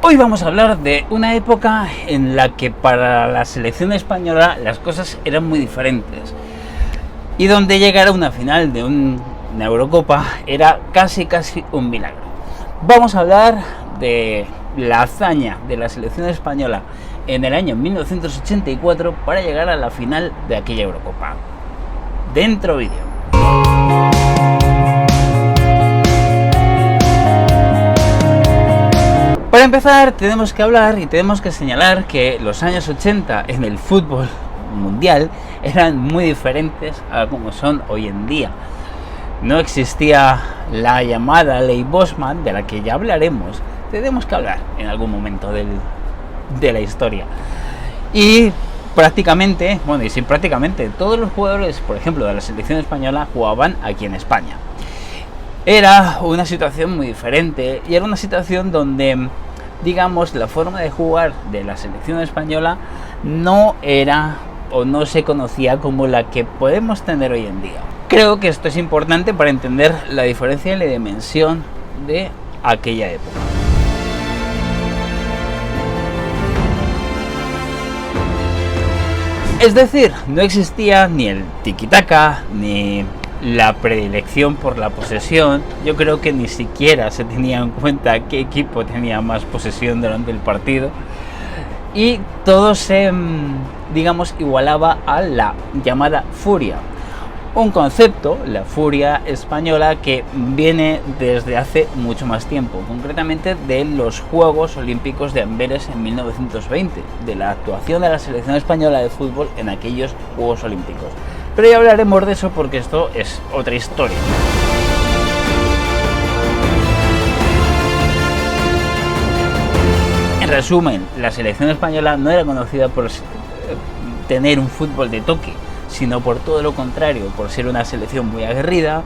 Hoy vamos a hablar de una época en la que para la selección española las cosas eran muy diferentes y donde llegar a una final de una Eurocopa era casi un milagro. Vamos a hablar de la hazaña de la selección española en el año 1984 para llegar a la final de aquella Eurocopa. Dentro vídeo. Para empezar tenemos que hablar y tenemos que señalar que los años 80 en el fútbol mundial eran muy diferentes a como son hoy en día. No existía la llamada ley Bosman, de la que ya hablaremos. Tenemos que hablar en algún momento de la historia. Y prácticamente, todos los jugadores, por ejemplo, de la selección española jugaban aquí en España. Era una situación muy diferente y era una situación donde, digamos, la forma de jugar de la selección española no era o no se conocía como la que podemos tener hoy en día. Creo que esto es importante para entender la diferencia y la dimensión de aquella época. Es decir, no existía ni el tiki-taka ni la predilección por la posesión. Yo creo que ni siquiera se tenía en cuenta qué equipo tenía más posesión durante el partido y todo se, digamos, igualaba a la llamada furia, un concepto, la furia española, que viene desde hace mucho más tiempo, concretamente de los Juegos Olímpicos de Amberes en 1920, de la actuación de la selección española de fútbol en aquellos Juegos Olímpicos. Pero ya hablaremos de eso porque esto es otra historia. En resumen, la selección española no era conocida por tener un fútbol de toque, sino por todo lo contrario, por ser una selección muy aguerrida,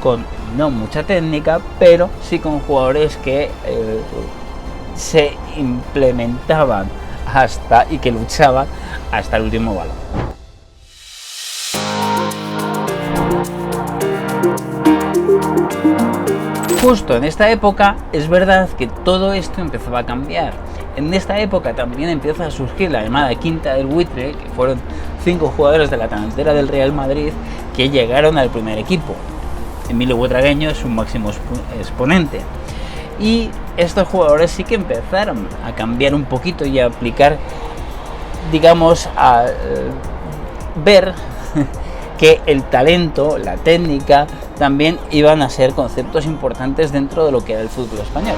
con no mucha técnica, pero sí con jugadores que se implementaban y que luchaban hasta el último balón. Justo en esta época es verdad que todo esto empezaba a cambiar. En esta época también empieza a surgir la llamada Quinta del Buitre, que fueron 5 jugadores de la cantera del Real Madrid que llegaron al primer equipo. Emilio Butragueño es un máximo exponente. Y estos jugadores sí que empezaron a cambiar un poquito y a aplicar, digamos, a ver que el talento, la técnica, también iban a ser conceptos importantes dentro de lo que era el fútbol español.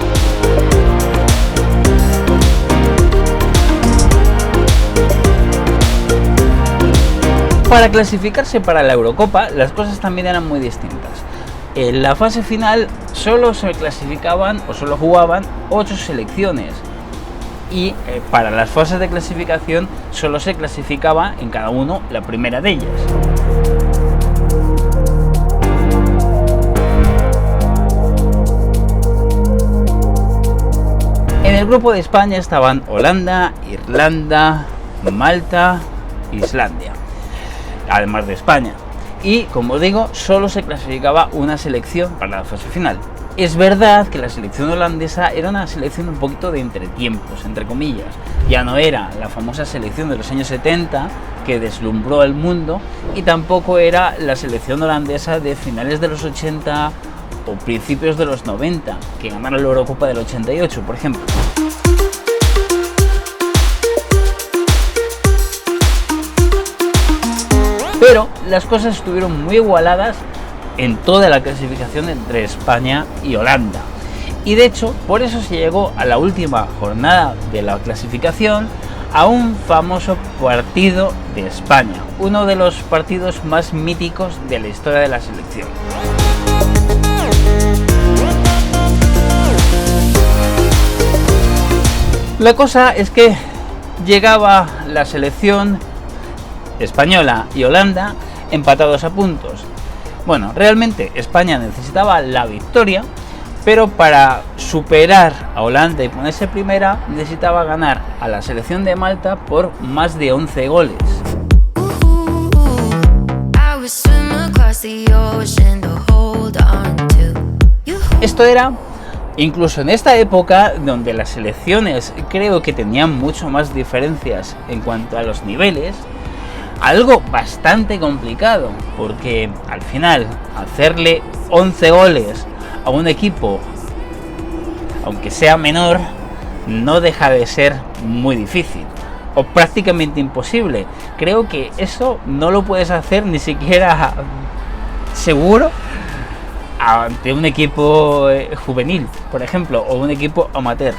Para clasificarse para la Eurocopa, las cosas también eran muy distintas. En la fase final solo se clasificaban o solo jugaban 8 selecciones. Y para las fases de clasificación solo se clasificaba en cada uno la primera de ellas. En el grupo de España estaban Holanda, Irlanda, Malta, Islandia, además de España. Y como digo, solo se clasificaba una selección para la fase final. Es verdad que la selección holandesa era una selección un poquito de entretiempos, entre comillas. Ya no era la famosa selección de los años 70 que deslumbró al mundo, y tampoco era la selección holandesa de finales de los 80 o principios de los 90, que ganaron la Eurocopa del 88, por ejemplo. Pero las cosas estuvieron muy igualadas en toda la clasificación entre España y Holanda. Y de hecho, por eso se llegó a la última jornada de la clasificación a un famoso partido de España, uno de los partidos más míticos de la historia de la selección. La cosa es que llegaba la selección española y Holanda empatados a puntos. Bueno, realmente España necesitaba la victoria, pero para superar a Holanda y ponerse primera necesitaba ganar a la selección de Malta por más de 11 goles. Esto era Incluso en esta época, donde las selecciones creo que tenían mucho más diferencias en cuanto a los niveles, algo bastante complicado, porque al final hacerle 11 goles a un equipo, aunque sea menor, no deja de ser muy difícil o prácticamente imposible. Creo que eso no lo puedes hacer ni siquiera seguro ante un equipo juvenil, por ejemplo, o un equipo amateur.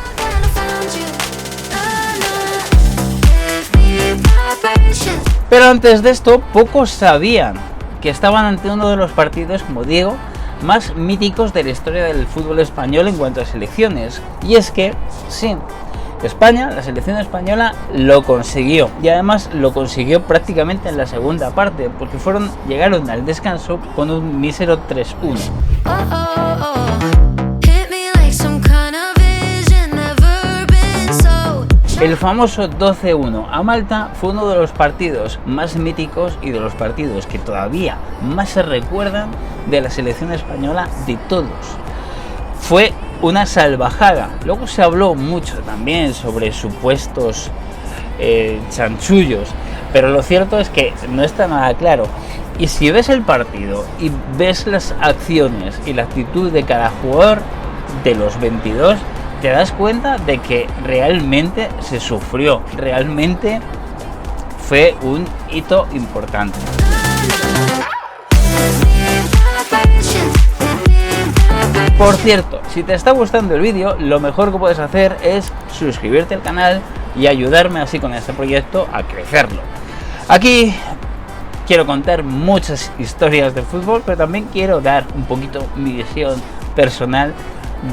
Pero antes de esto, pocos sabían que estaban ante uno de los partidos, como digo, más míticos de la historia del fútbol español en cuanto a selecciones. Y es que, sí, España, la selección española, lo consiguió. Y además lo consiguió prácticamente en la segunda parte, porque llegaron al descanso con un mísero 3-1. El famoso 12-1 a Malta fue uno de los partidos más míticos y de los partidos que todavía más se recuerdan de la selección española de todos. Fue una salvajada. Luego se habló mucho también sobre supuestos chanchullos, pero lo cierto es que no está nada claro. Y si ves el partido y ves las acciones y la actitud de cada jugador de los 22, te das cuenta de que realmente se sufrió, realmente fue un hito importante. Por cierto, si te está gustando el vídeo, lo mejor que puedes hacer es suscribirte al canal y ayudarme así con este proyecto a crecerlo. Aquí quiero contar muchas historias de fútbol, pero también quiero dar un poquito mi visión personal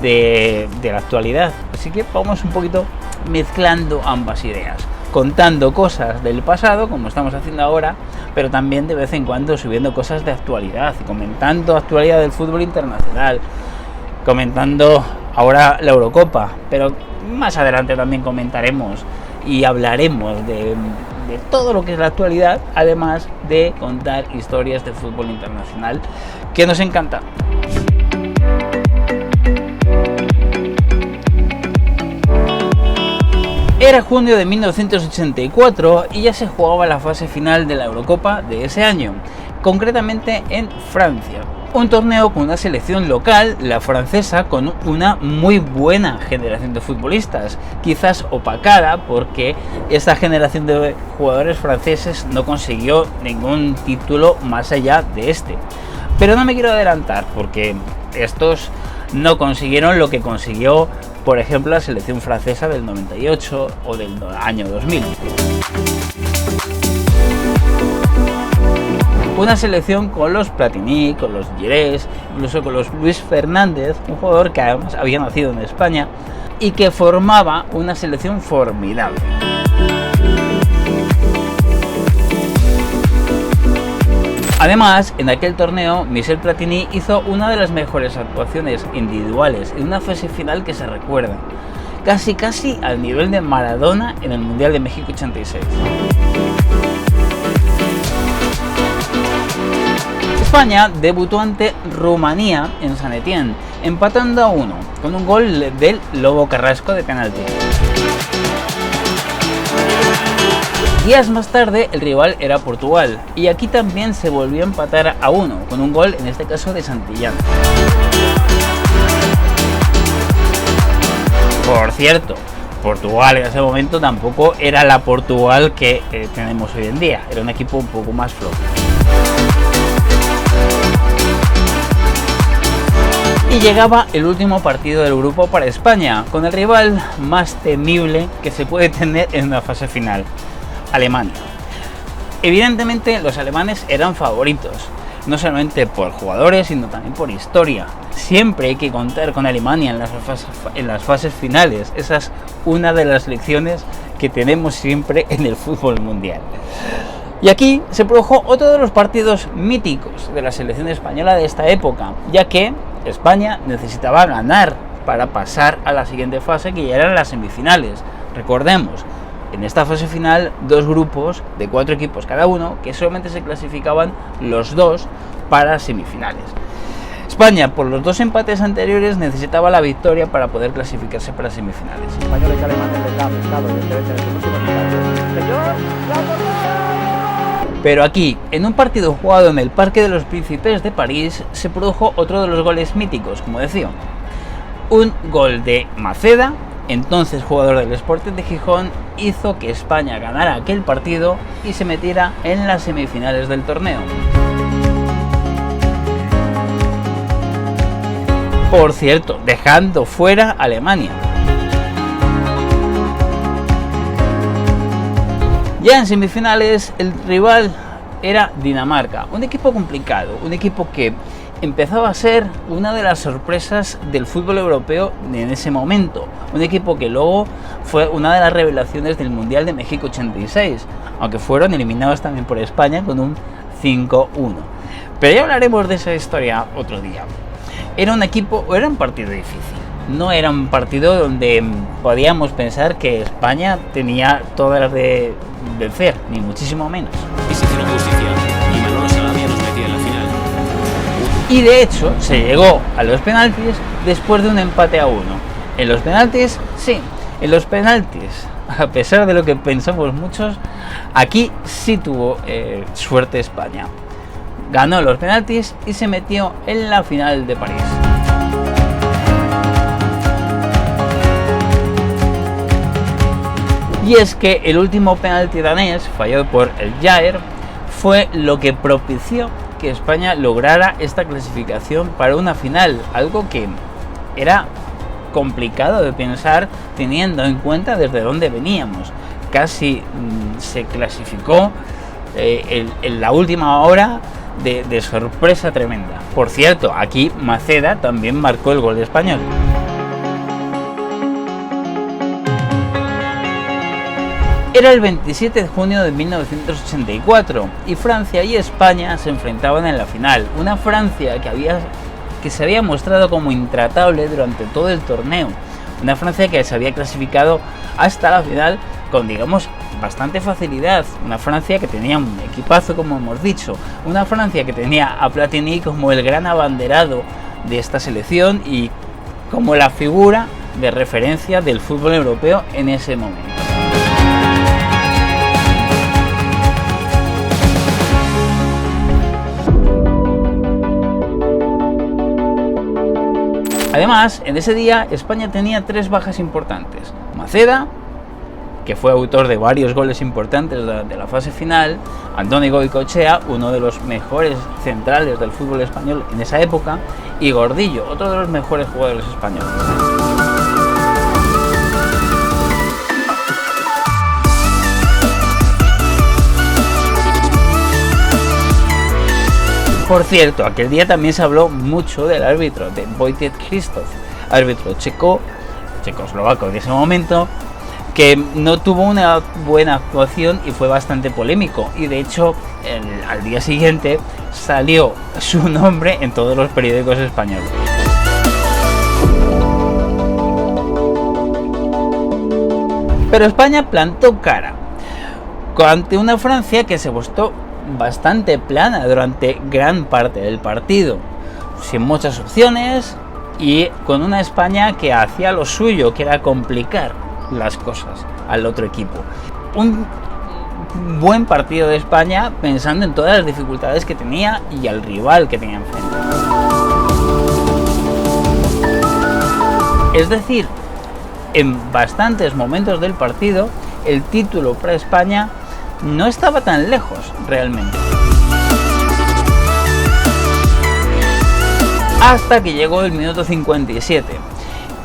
de la actualidad, así que vamos un poquito mezclando ambas ideas, contando cosas del pasado como estamos haciendo ahora, pero también de vez en cuando subiendo cosas de actualidad, comentando actualidad del fútbol internacional, comentando ahora la Eurocopa, pero más adelante también comentaremos y hablaremos de todo lo que es la actualidad, además de contar historias de fútbol internacional que nos encanta. Era junio de 1984 y ya se jugaba la fase final de la Eurocopa de ese año, concretamente en Francia. Un torneo con una selección local, la francesa, con una muy buena generación de futbolistas, quizás opacada porque esta generación de jugadores franceses no consiguió ningún título más allá de este. Pero no me quiero adelantar porque estos no consiguieron lo que consiguió, por ejemplo, la selección francesa del 98 o del año 2000. Una selección con los Platini, con los Girés, incluso con los Luis Fernández, un jugador que además había nacido en España y que formaba una selección formidable. Además, en aquel torneo, Michel Platini hizo una de las mejores actuaciones individuales en una fase final que se recuerda, casi al nivel de Maradona en el Mundial de México 86. España debutó ante Rumanía en San Etienne, empatando a 1, con un gol del Lobo Carrasco de penalti. Días más tarde el rival era Portugal y aquí también se volvió a empatar a 1 con un gol, en este caso de Santillán. Por cierto, Portugal en ese momento tampoco era la Portugal que tenemos hoy en día, era un equipo un poco más flojo. Y llegaba el último partido del grupo para España, con el rival más temible que se puede tener en una fase final. Alemania. Evidentemente los alemanes eran favoritos, no solamente por jugadores, sino también por historia. Siempre hay que contar con Alemania en las fases finales. Esa es una de las lecciones que tenemos siempre en el fútbol mundial. Y aquí se produjo otro de los partidos míticos de la selección española de esta época, ya que España necesitaba ganar para pasar a la siguiente fase, que ya eran las semifinales. Recordemos, en esta fase final, dos grupos de 4 equipos cada uno, que solamente se clasificaban los 2 para semifinales. España, por los 2 empates anteriores, necesitaba la victoria para poder clasificarse para semifinales. Españoles y alemanes les ha buscado evidentemente en estos últimos instantes. Señor, Pero aquí, en un partido jugado en el Parque de los Príncipes de París, se produjo otro de los goles míticos, como decía. Un gol de Maceda, entonces jugador del Sporting de Gijón, hizo que España ganara aquel partido y se metiera en las semifinales del torneo. Por cierto, dejando fuera a Alemania. Ya en semifinales el rival era Dinamarca, un equipo complicado, un equipo que empezaba a ser una de las sorpresas del fútbol europeo en ese momento, un equipo que luego fue una de las revelaciones del Mundial de México 86, aunque fueron eliminados también por España con un 5-1. Pero ya hablaremos de esa historia otro día. Era un partido difícil. No era un partido donde podíamos pensar que España tenía todas las de vencer, ni muchísimo menos. Y de hecho, se llegó a los penaltis después de un empate a 1. En los penaltis, sí, en los penaltis, a pesar de lo que pensamos muchos, aquí sí tuvo suerte España. Ganó los penaltis y se metió en la final de París. Y es que el último penalti danés, fallado por el Jair, fue lo que propició que España lograra esta clasificación para una final, algo que era complicado de pensar teniendo en cuenta desde dónde veníamos. Casi se clasificó en la última hora de sorpresa tremenda. Por cierto, aquí Maceda también marcó el gol español. Era el 27 de junio de 1984 y Francia y España se enfrentaban en la final. Una Francia que se había mostrado como intratable durante todo el torneo. Una Francia que se había clasificado hasta la final con, digamos, bastante facilidad. Una Francia que tenía un equipazo, como hemos dicho. Una Francia que tenía a Platini como el gran abanderado de esta selección y como la figura de referencia del fútbol europeo en ese momento. Además, en ese día España tenía 3 bajas importantes. Maceda, que fue autor de varios goles importantes de la fase final, Andoni Goicoechea, uno de los mejores centrales del fútbol español en esa época, y Gordillo, otro de los mejores jugadores españoles. Por cierto, aquel día también se habló mucho del árbitro, de Wojciech Krzysztof, árbitro checoslovaco de ese momento, que no tuvo una buena actuación y fue bastante polémico. Y de hecho, al día siguiente salió su nombre en todos los periódicos españoles. Pero España plantó cara ante una Francia que se mostró bastante plana durante gran parte del partido, sin muchas opciones y con una España que hacía lo suyo, que era complicar las cosas al otro equipo. Un buen partido de España pensando en todas las dificultades que tenía y al rival que tenía enfrente. Es decir, en bastantes momentos del partido el título para España no estaba tan lejos realmente. Hasta que llegó el minuto 57.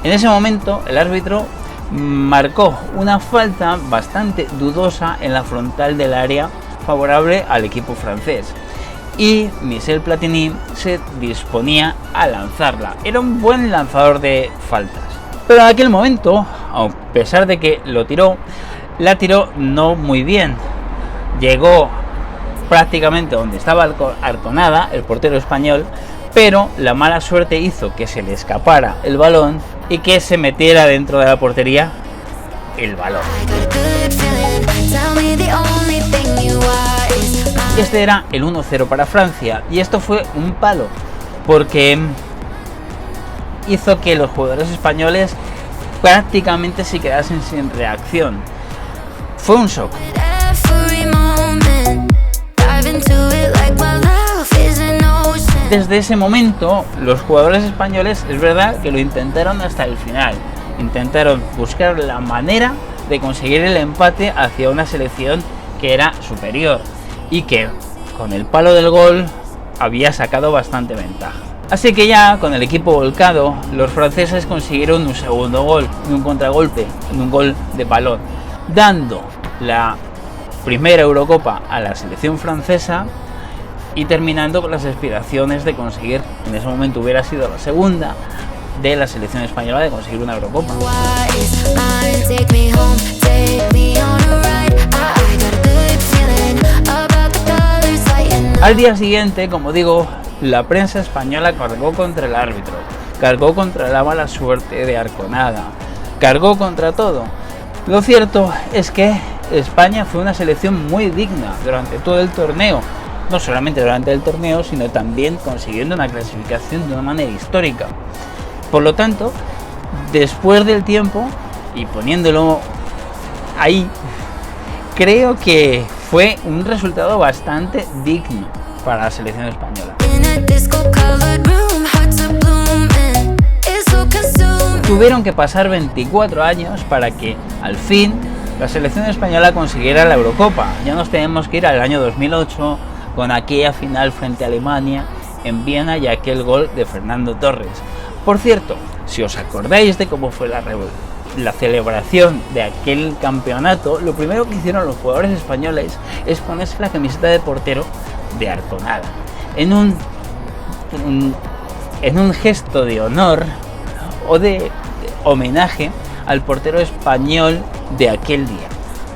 En ese momento el árbitro marcó una falta bastante dudosa en la frontal del área favorable al equipo francés. Y Michel Platini se disponía a lanzarla. Era un buen lanzador de faltas. Pero en aquel momento, a pesar de que la tiró no muy bien. Llegó prácticamente donde estaba Arconada, el portero español, pero la mala suerte hizo que se le escapara el balón y que se metiera dentro de la portería el balón. Este era el 1-0 para Francia y esto fue un palo porque hizo que los jugadores españoles prácticamente se quedasen sin reacción. Fue un shock. Desde ese momento, los jugadores españoles, es verdad que lo intentaron hasta el final. Intentaron buscar la manera de conseguir el empate hacia una selección que era superior y que con el palo del gol había sacado bastante ventaja. Así que ya con el equipo volcado, los franceses consiguieron un segundo gol, un contragolpe, un gol de balón, dando la primera Eurocopa a la selección francesa y terminando con las aspiraciones de conseguir, en ese momento hubiera sido la segunda de la selección española, de conseguir una Eurocopa. Al día siguiente, como digo, la prensa española cargó contra el árbitro, cargó contra la mala suerte de Arconada, cargó contra todo. Lo cierto es que España fue una selección muy digna durante todo el torneo, no solamente durante el torneo, sino también consiguiendo una clasificación de una manera histórica. Por lo tanto, después del tiempo y poniéndolo ahí, creo que fue un resultado bastante digno para la selección española. Tuvieron que pasar 24 años para que al fin la selección española consiguiera la Eurocopa. Ya nos tenemos que ir al año 2008 con aquella final frente a Alemania en Viena y aquel gol de Fernando Torres. Por cierto, si os acordáis de cómo fue la celebración de aquel campeonato, lo primero que hicieron los jugadores españoles es ponerse la camiseta de portero de Arconada, en un gesto de honor o de homenaje al portero español de aquel día.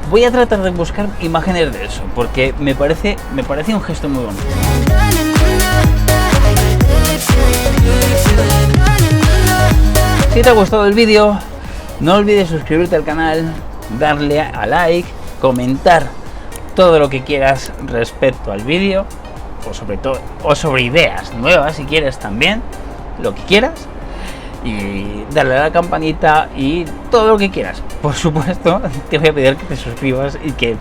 Voy a tratar de buscar imágenes de eso, porque me parece un gesto muy bonito. Si te ha gustado el vídeo, no olvides suscribirte al canal, darle a like, comentar todo lo que quieras respecto al vídeo, o sobre ideas nuevas si quieres también, lo que quieras, y darle a la campanita y todo lo que quieras. Por supuesto, te voy a pedir que te suscribas y que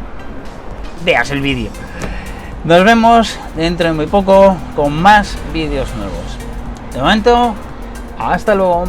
veas el vídeo. Nos vemos dentro de muy poco con más vídeos nuevos. De momento, hasta luego.